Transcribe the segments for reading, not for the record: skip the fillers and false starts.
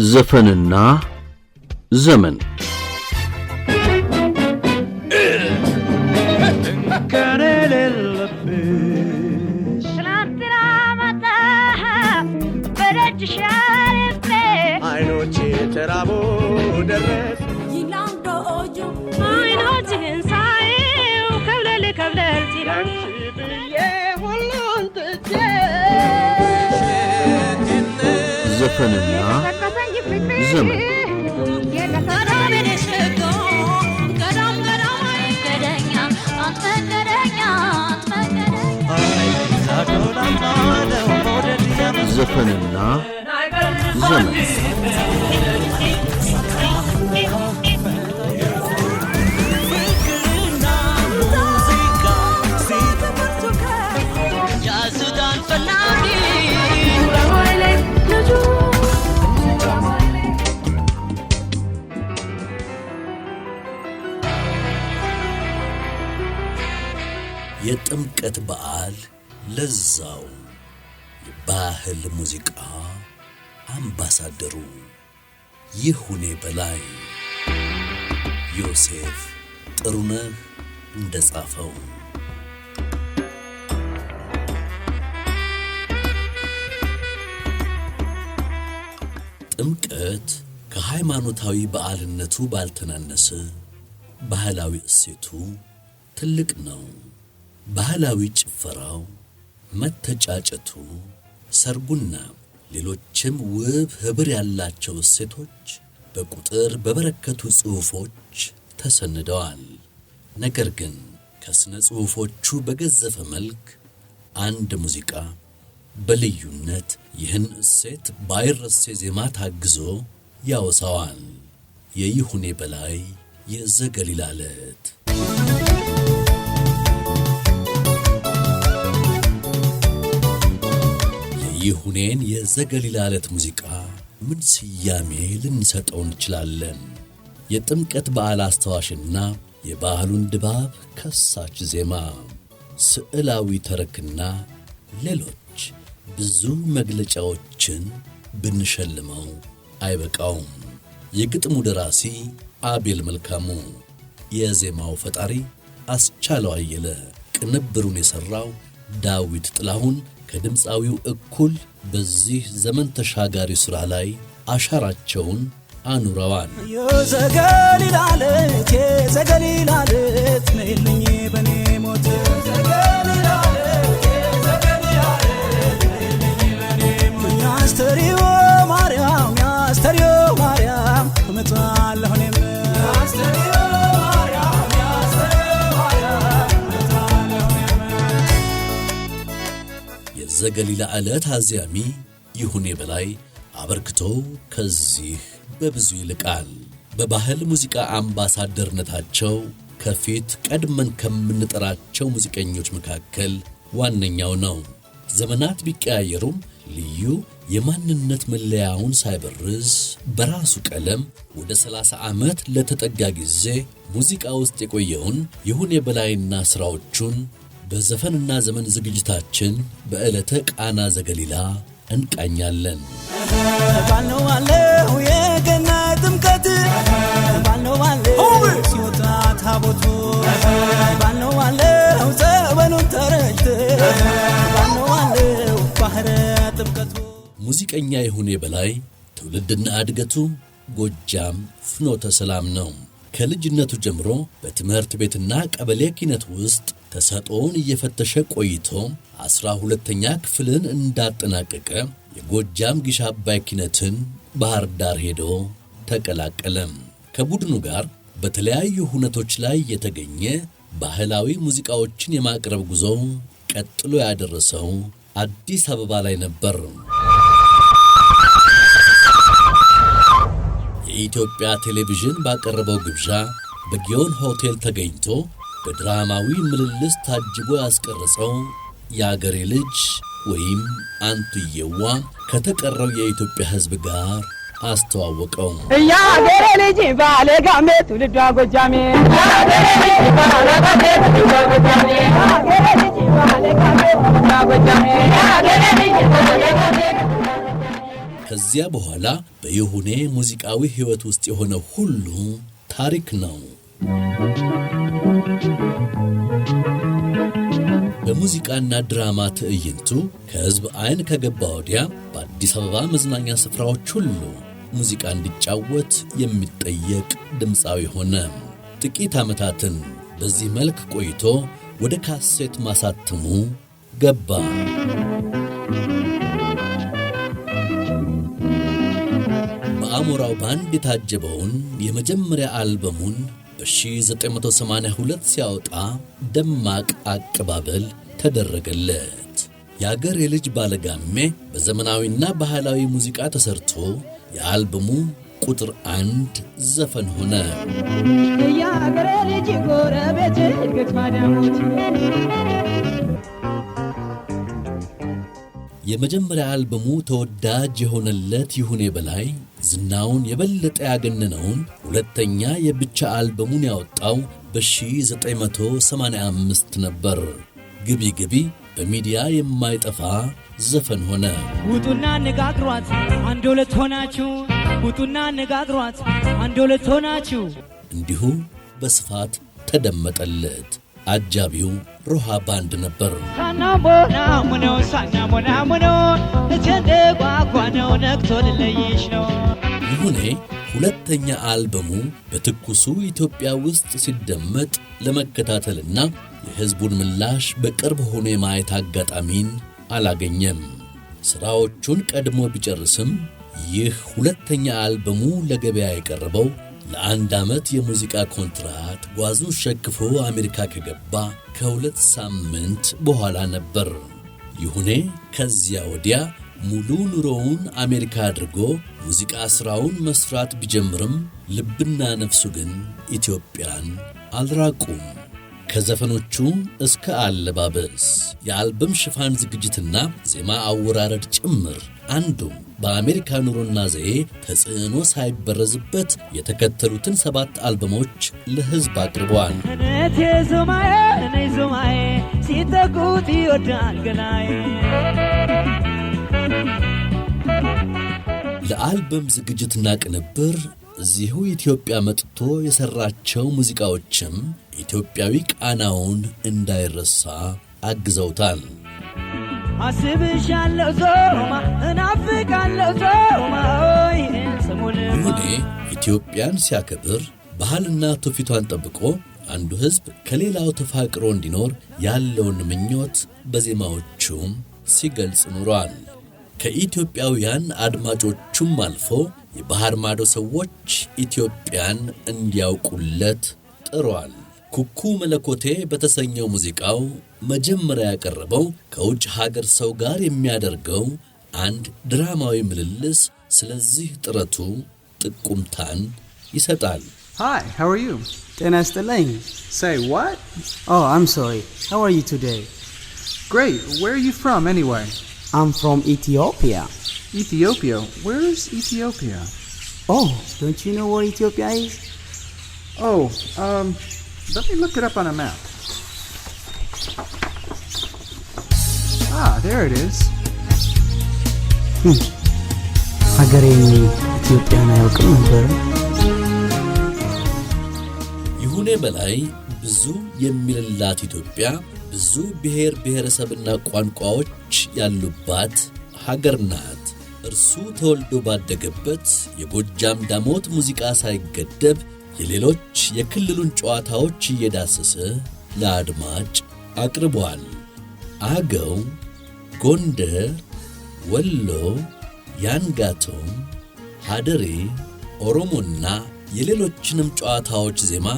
ዘፈንና ዘመን አይኖቼ ተራቦ ደረስ ይላንዶጆ አይኖችህን ሳየው ከብለል ከብለል ሲላል ብዬ ሁሉን ትቼ ዘፈንና ዘመን ዘፈንና ዘመን የጥምቀት በዓል ለዛው የባህል ሙዚቃ አምባሳደሩ ይሁኔ በላይ ዮሴፍ ጥሩነህ እንደጻፈው ጥምቀት ከሃይማኖታዊ በዓልነቱ ባልተናነሰ ባህላዊ እሴቱ ትልቅ ነው። ባህላዊ ጭፈራው፣ መተጫጨቱ፣ ሰርጉና ሌሎችም ውብ ህብር ያላቸው እሴቶች በቁጥር በበረከቱ ጽሑፎች ተሰንደዋል። ነገር ግን ከስነ ጽሑፎቹ በገዘፈ መልክ አንድ ሙዚቃ በልዩነት ይህን እሴት ባይረሴ ዜማ ታግዞ ያወሳዋል። የይሁኔ በላይ የዘገሊላ ዕለት ይሁኔን የዘገሊላ ዕለት ሙዚቃ ምን ስያሜ ልንሰጠው እንችላለን? የጥምቀት በዓል አስተዋሽና የባህሉን ድባብ ከሳች ዜማ፣ ስዕላዊ ተረክና ሌሎች ብዙ መግለጫዎችን ብንሸልመው አይበቃውም። የግጥሙ ደራሲ አቤል መልካሙ፣ የዜማው ፈጣሪ አስቻለው አየለ፣ ቅንብሩን የሠራው ዳዊት ጥላሁን ከድምፃዊው እኩል በዚህ ዘመን ተሻጋሪ ሥራ ላይ አሻራቸውን አኑረዋል። የዘገሊላ ዕለት የዘገሊላ ዕለት ነይልኝ በኔ ሞት የዘገሊላ ዕለት የዘገሊላ ዕለት ነይልኝ በኔ ሞት ያስተሪዮ ማርያም ያስተሪዮ ማርያም እመጣለሁ እኔም ያስተሪዮ ማርያም ያስተሪዮ ማርያም እመጣለሁ እኔም። የዘገሊላ ዕለት አዝያሚ ይሁኔ በላይ አበርክቶ ከዚህ በብዙ ይልቃል። በባህል ሙዚቃ አምባሳደርነታቸው ከፊት ቀድመን ከምንጠራቸው ሙዚቀኞች መካከል ዋነኛው ነው። ዘመናት ቢቀያየሩም ልዩ የማንነት መለያውን ሳይበርዝ በራሱ ቀለም ወደ 30 ዓመት ለተጠጋ ጊዜ ሙዚቃ ውስጥ የቆየውን ይሁኔ በላይና ሥራዎቹን በዘፈንና ዘመን ዝግጅታችን በዕለተ ቃና ዘገሊላ እንቃኛለን። ባልነው ባለው የገና ጥምቀት ባልነው ባለው ሲወጣ ታቦቱ ባልነው ባለው ጸበሉን ተረጭት ባልነው ባለው ባህረ ጥምቀቱ። ሙዚቀኛ ይሁኔ በላይ ትውልድና እድገቱ ጎጃም ፍኖተ ሰላም ነው። ከልጅነቱ ጀምሮ በትምህርት ቤትና ቀበሌ ኪነት ውስጥ ተሰጥኦውን እየፈተሸ ቆይቶ 12ኛ ክፍልን እንዳጠናቀቀ የጎጃም ግሽ አባይ ኪነትን ባህር ዳር ሄዶ ተቀላቀለ። ከቡድኑ ጋር በተለያዩ ሁነቶች ላይ የተገኘ ባህላዊ ሙዚቃዎችን የማቅረብ ጉዞ ቀጥሎ ያደረሰው አዲስ አበባ ላይ ነበር። የኢትዮጵያ ቴሌቪዥን ባቀረበው ግብዣ በጊዮን ሆቴል ተገኝቶ በድራማዊ ምልልስ ታጅቦ ያስቀረጸው የአገሬ ልጅ ወይም አንቱየዋ ከተቀረው የኢትዮጵያ ሕዝብ ጋር አስተዋወቀው። የአገሬ ልጅ ባለጋሜ ትውልዷ ጎጃሜ ከዚያ በኋላ በይሁኔ ሙዚቃዊ ሕይወት ውስጥ የሆነ ሁሉ ታሪክ ነው። በሙዚቃና ድራማ ትዕይንቱ ከሕዝብ ዓይን ከገባ ወዲያ በአዲስ አበባ መዝናኛ ስፍራዎች ሁሉ ሙዚቃ እንዲጫወት የሚጠየቅ ድምፃዊ ሆነ። ጥቂት ዓመታትን በዚህ መልክ ቆይቶ ወደ ካሴት ማሳተሙ ገባ። በአሞራው ባንድ የታጀበውን የመጀመሪያ አልበሙን በ1982 ሲያወጣ ደማቅ አቀባበል ተደረገለት። የአገር የልጅ ባለጋሜ በዘመናዊና ባህላዊ ሙዚቃ ተሰርቶ የአልበሙ ቁጥር 1 ዘፈን ሆነ። የአገር ልጅ ጎረቤት እድገት ማዳሞት የመጀመሪያ አልበሙ ተወዳጅ የሆነለት ይሁኔ በላይ ዝናውን የበለጠ ያገነነውን ሁለተኛ የብቻ አልበሙን ያወጣው በ1985 ነበር። ግቢ ግቢ በሚዲያ የማይጠፋ ዘፈን ሆነ። ውጡና አነጋግሯት አንድ ሁለት ሆናችሁ፣ ውጡና አነጋግሯት አንድ ሁለት ሆናችሁ እንዲሁ በስፋት ተደመጠለት። አጃቢው ሮሃ ባንድ ነበር። ሳናሞና ሙኖ እጀንደ ጓጓ ነው ነግቶ ልለይሽ ነው። ይሁኔ ሁለተኛ አልበሙ በትኩሱ ኢትዮጵያ ውስጥ ሲደመጥ ለመከታተልና የሕዝቡን ምላሽ በቅርብ ሆኖ የማየት አጋጣሚን አላገኘም። ሥራዎቹን ቀድሞ ቢጨርስም ይህ ሁለተኛ አልበሙ ለገበያ የቀረበው ለ1 ዓመት የሙዚቃ ኮንትራት ጓዙን ሸክፎ አሜሪካ ከገባ ከ2 ሳምንት በኋላ ነበር። ይሁኔ ከዚያ ወዲያ ሙሉ ኑሮውን አሜሪካ አድርጎ ሙዚቃ ሥራውን መስራት ቢጀምርም ልብና ነፍሱ ግን ኢትዮጵያን አልራቁም። ከዘፈኖቹ እስከ አለባበስ፣ የአልበም ሽፋን ዝግጅትና ዜማ አወራረድ ጭምር አንዱም በአሜሪካ ኑሮና ዘዬ ተጽዕኖ ሳይበረዝበት የተከተሉትን 7 አልበሞች ለሕዝብ አቅርበዋል። እኔ ዞማዬ ሲጠጉት ይወዳል ገላዬ። ለአልበም ዝግጅትና ቅንብር እዚሁ ኢትዮጵያ መጥቶ የሠራቸው ሙዚቃዎችም ኢትዮጵያዊ ቃናውን እንዳይረሳ አግዘውታል። አስብሻለሁ ዞማ እናፍቃለሁ ዞማ ኦይ ሰሞን ይሁኔ ኢትዮጵያን ሲያከብር ባህልና ትውፊቷን ጠብቆ አንዱ ሕዝብ ከሌላው ተፋቅሮ እንዲኖር ያለውን ምኞት በዜማዎቹም ሲገልጽ ኑሯል። ከኢትዮጵያውያን አድማጮቹም አልፎ የባህር ማዶ ሰዎች ኢትዮጵያን እንዲያውቁለት ጥሯል። ኩኩ መለኮቴ በተሰኘው ሙዚቃው መጀመሪያ ያቀረበው ከውጭ ሀገር ሰው ጋር የሚያደርገው አንድ ድራማዊ ምልልስ ስለዚህ ጥረቱ ጥቁምታን ይሰጣል። Hi, how are you? ጤና ይስጥልኝ። Say what? Oh, I'm sorry. How are you today? Great. Where are you from anyway? I'm from Ethiopia. Ethiopia. Where is Ethiopia? Oh, don't you know where Ethiopia is? Oh, let me look it up on a map. Ah, there it is. ሀገሬን ኢትዮጵያን አያውቅም ነበር። ይሁኔ በላይ ብዙ የሚልላት ኢትዮጵያ ብዙ ብሔር ብሔረሰብና ቋንቋዎች ያሉባት ሀገር ናት። እርሱ ተወልዶ ባደገበት የጎጃም ዳሞት ሙዚቃ ሳይገደብ የሌሎች የክልሉን ጨዋታዎች እየዳሰሰ ለአድማጭ አቅርቧል። አገው፣ ጎንደር፣ ወሎ፣ ያንጋቶም፣ ሀደሬ፣ ኦሮሞና የሌሎችንም ጨዋታዎች ዜማ፣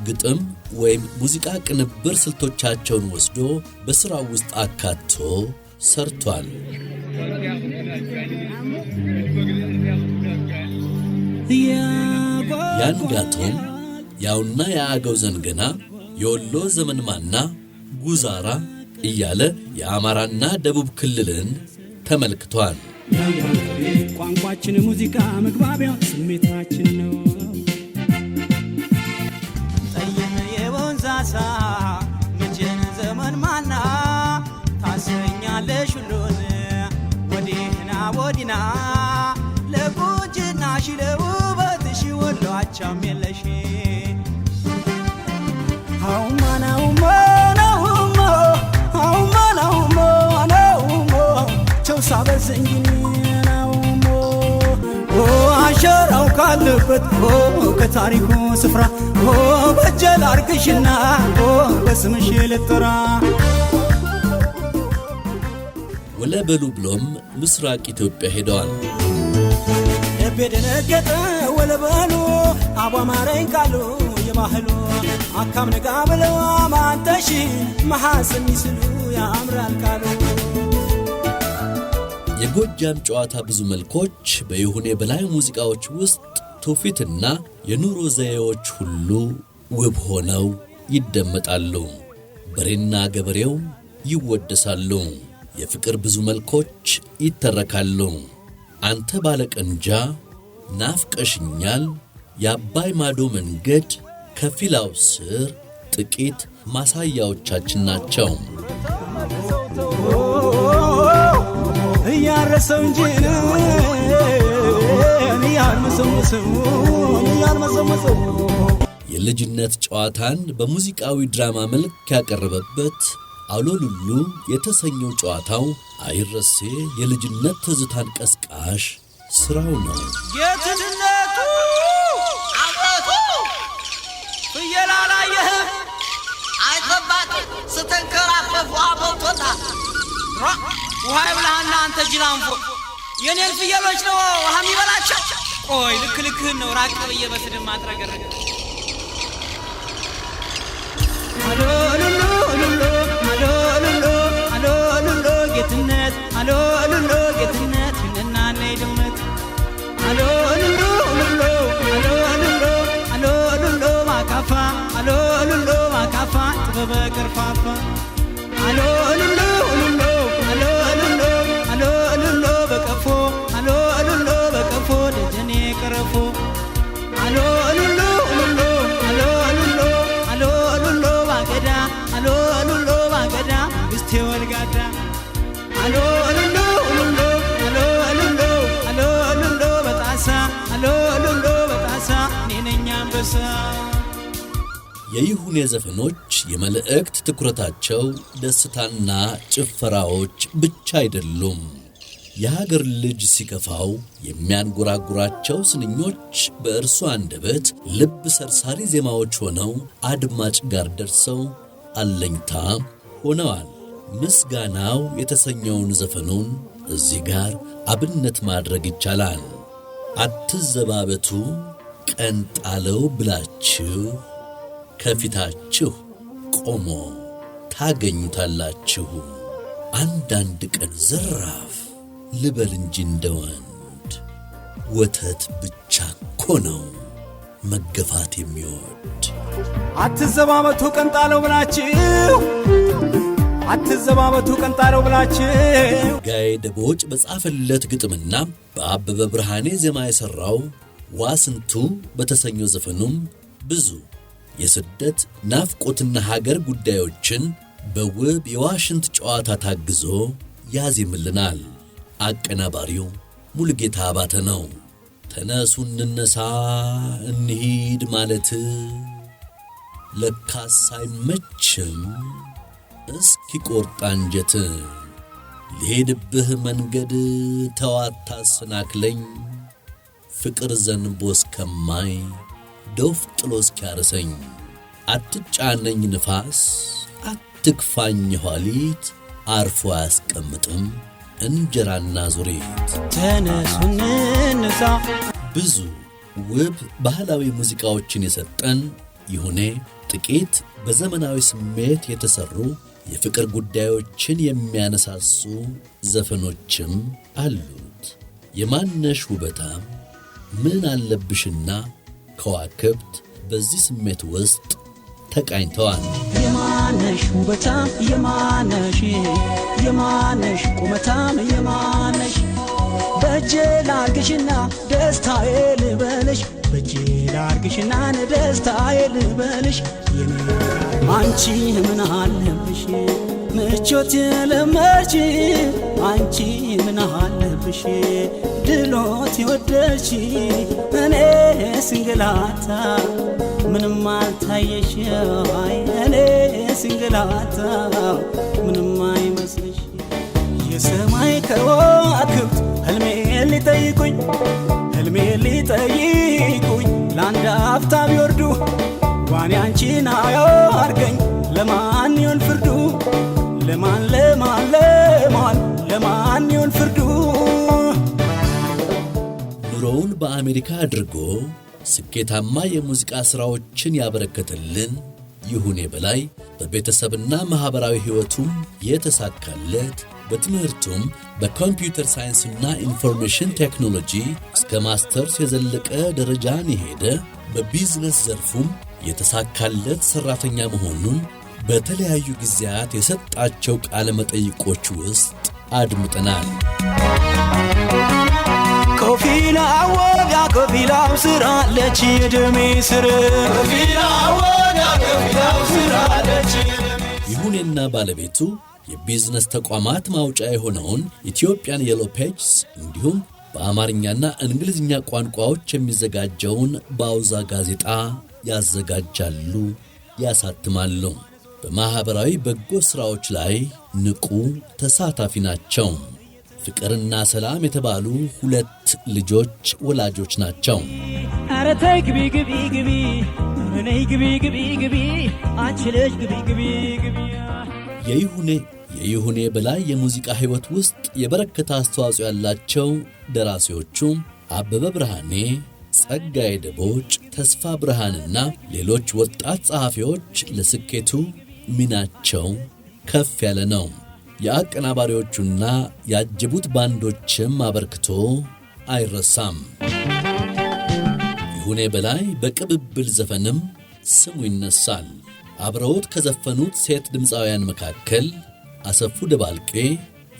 ግጥም ወይም ሙዚቃ ቅንብር ስልቶቻቸውን ወስዶ በሥራው ውስጥ አካቶ ሰርቷል። ያንጋቶም፣ ያውና የአገው ዘንገና፣ የወሎ ዘመንማና ጉዛራ እያለ የአማራና ደቡብ ክልልን ተመልክቷል። ቋንቋችን ሙዚቃ መግባቢያ ስሜታችን ነው። ጠየመ የወንዛሳ መቼን ዘመን ማና ታሰኛለሽ ሁሉን ወዲህና ወዲና መውጫም የለሽ አሸራው ካለበት ከታሪኩ ስፍራ በጀል አርግሽና በስምሽ ልጥራ ወለበሉ ብሎም ምስራቅ ኢትዮጵያ ሄደዋል። ልቤ ደነገጠ ወለበሉ አቧማረኝ ቃሉ የባህሉ አካም ነጋ ብለው ማንተሽ መሐሰን ይስሉ ያምራል ቃሉ የጎጃም ጨዋታ ብዙ መልኮች በይሁኔ በላይ ሙዚቃዎች ውስጥ ትውፊትና የኑሮ ዘዬዎች ሁሉ ውብ ሆነው ይደመጣሉ። በሬና ገበሬው ይወደሳሉ። የፍቅር ብዙ መልኮች ይተረካሉ። አንተ ባለቀንጃ ናፍቀሽኛል፣ የአባይ ማዶ መንገድ፣ ከፊላው ስር ጥቂት ማሳያዎቻችን ናቸው። ያረሰው እንጂ ያልመሰመሰው የልጅነት ጨዋታን በሙዚቃዊ ድራማ መልክ ያቀረበበት አሎሉሉ የተሰኘው ጨዋታው አይረሴ የልጅነት ትዝታን ቀስቃሽ ስራው ነው። የትነቱ አባቱ ፍየላላየህ አይተባት ስተንከራፈፉ አቦቶታ ውሃ ይብላህና አንተ ጅላንፎ የኔን ፍየሎች ነው ውሃ የሚበላቸው። ቆይ ልክልክህን ነው ራቅ ብዬ በስድብ ማጥረገረግ አሎሉሉ ጌትነት አሎሉሉ ጌትነት እንደናነ ደውነት አሎሉሉ ማካፋ አሎሉሉ ማካፋ ጥበበ ቀርፋፋ አሎሉሉ በቀፎ አሎሉሉ በቀፎ ደጀኔ ቀረፎ አሎሉሉ ባገዳ አሎሉሉ ባገዳ ግስቴ ወልጋዳ አሎሉሉ በጣሳ አሎሉሉ በጣሳ ኔነኛ አንበሳ የይሁኔ ዘፈኖች የመልእክት ትኩረታቸው ደስታና ጭፈራዎች ብቻ አይደሉም። የሀገር ልጅ ሲከፋው የሚያንጎራጉራቸው ስንኞች በእርሱ አንደበት ልብ ሰርሳሪ ዜማዎች ሆነው አድማጭ ጋር ደርሰው አለኝታ ሆነዋል። ምስጋናው የተሰኘውን ዘፈኑን እዚህ ጋር አብነት ማድረግ ይቻላል። አትዘባበቱ ቀንጣለው ብላችሁ ከፊታችሁ ቆሞ ታገኙታላችሁ። አንዳንድ ቀን ዘራፍ ልበል እንጂ እንደ ወንድ ወተት ብቻ እኮ ነው መገፋት የሚወድ። አትዘባበቱ ቀንጣለው ብላችሁ አትዘባበቱ ቀንጣለው ብላችሁ ጋይ ደቦጭ በጻፈለት ግጥምና በአበበ ብርሃኔ ዜማ የሠራው ዋስንቱ በተሰኘው ዘፈኑም ብዙ የስደት ናፍቆትና ሀገር ጉዳዮችን በውብ የዋሽንት ጨዋታ ታግዞ ያዜምልናል። አቀናባሪው ሙሉጌታ አባተ ነው። ተነሱ እንነሳ እንሂድ ማለት ለካስ አይመችም እስኪ ቆርጣ አንጀት ልሄድብህ መንገድ ተዋታ ስናክለኝ ፍቅር ዘንቦ እስከማይ ዶፍ ጥሎ እስኪያርሰኝ አትጫነኝ ንፋስ አትክፋኝ ኋሊት አርፎ አያስቀምጥም እንጀራና ዙሪት። ተነሱን እንነሳ ብዙ ውብ ባህላዊ ሙዚቃዎችን የሰጠን ይሁኔ ጥቂት በዘመናዊ ስሜት የተሰሩ የፍቅር ጉዳዮችን የሚያነሳሱ ዘፈኖችም አሉት። የማነሽ ውበታም ምን አለብሽና ከዋክብት በዚህ ስሜት ውስጥ ተቃኝተዋል። የማነሽ ውበታም የማነሽ የማነሽ ቁመታም የማነሽ በእጄ ላርግሽና ደስታዬ ልበልሽ በእጄ ላርግሽና ደስታዬ ልበልሽ የኔ አንቺ ምን አለብሽ ምቾት የለመድሽ አንቺ ምን አለብሽ ድሎት የወደድሽ እኔ ስንገላታ ምንም አልታየሽ እኔ ስንገላታ ምንም አይመስልሽ የሰማይ ከዋክብት ህልሜ ሊጠይቁኝ ለአንድ አፍታ ቢወርዱ ዋኔ አንቺን አያርገኝ ለማን ይሆን ፍርዱ ለማን ይሆን ፍርዱ ኑሮውን በአሜሪካ አድርጎ ስኬታማ የሙዚቃ ሥራዎችን ያበረከተልን ይሁኔ በላይ በቤተሰብና ማኅበራዊ ሕይወቱም የተሳካለት በትምህርቱም በኮምፒውተር ሳይንስና ኢንፎርሜሽን ቴክኖሎጂ እስከ ማስተርስ የዘለቀ ደረጃን የሄደ በቢዝነስ ዘርፉም የተሳካለት ሠራተኛ መሆኑን በተለያዩ ጊዜያት የሰጣቸው ቃለ መጠይቆች ውስጥ አድምጠናል። ኮፊላ ወጋ ኮፊላው ስራ ለቺ የደሜ ስር ይሁኔና ባለቤቱ የቢዝነስ ተቋማት ማውጫ የሆነውን ኢትዮጵያን የሎ ፔጅስ እንዲሁም በአማርኛና እንግሊዝኛ ቋንቋዎች የሚዘጋጀውን ባውዛ ጋዜጣ ያዘጋጃሉ፣ ያሳትማሉ። በማኅበራዊ በጎ ሥራዎች ላይ ንቁ ተሳታፊ ናቸው። ፍቅርና ሰላም የተባሉ 2 ልጆች ወላጆች ናቸው። ኧረ ተይ ግቢ ግቢ ግቢ ነይ ግቢ ግቢ ግቢ አንቺ ልጅ ግቢ ግቢ ግቢ የይሁኔ በላይ የሙዚቃ ሕይወት ውስጥ የበረከተ አስተዋጽኦ ያላቸው ደራሲዎቹ አበበ ብርሃኔ፣ ጸጋዬ ደቦጭ፣ ተስፋ ብርሃንና ሌሎች ወጣት ጸሐፊዎች ለስኬቱ ሚናቸው ከፍ ያለ ነው። የአቀናባሪዎቹና ያጀቡት ባንዶችም አበርክቶ አይረሳም። ይሁኔ በላይ በቅብብል ዘፈንም ስሙ ይነሳል። አብረውት ከዘፈኑት ሴት ድምፃውያን መካከል አሰፉ ደባልቄ፣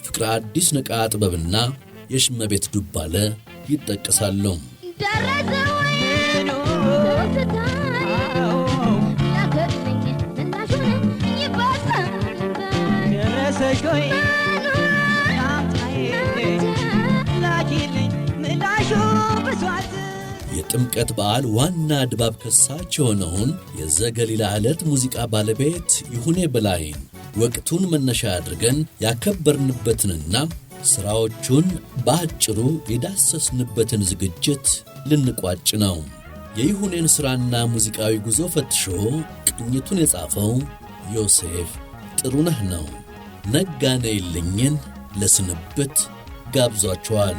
ፍቅረ አዲስ ነቃ ጥበብና የሽመቤት ዱባለ ይጠቀሳሉ። የጥምቀት በዓል ዋና ድባብ ከሳች የሆነውን የዘገሊላ ዕለት ሙዚቃ ባለቤት ይሁኔ በላይን ወቅቱን መነሻ አድርገን ያከበርንበትንና ሥራዎቹን በአጭሩ የዳሰስንበትን ዝግጅት ልንቋጭ ነው። የይሁኔን ሥራና ሙዚቃዊ ጉዞ ፈትሾ ቅኝቱን የጻፈው ዮሴፍ ጥሩነህ ነው። ነጋነይልኝን ለስንብት ጋብዟቸዋል።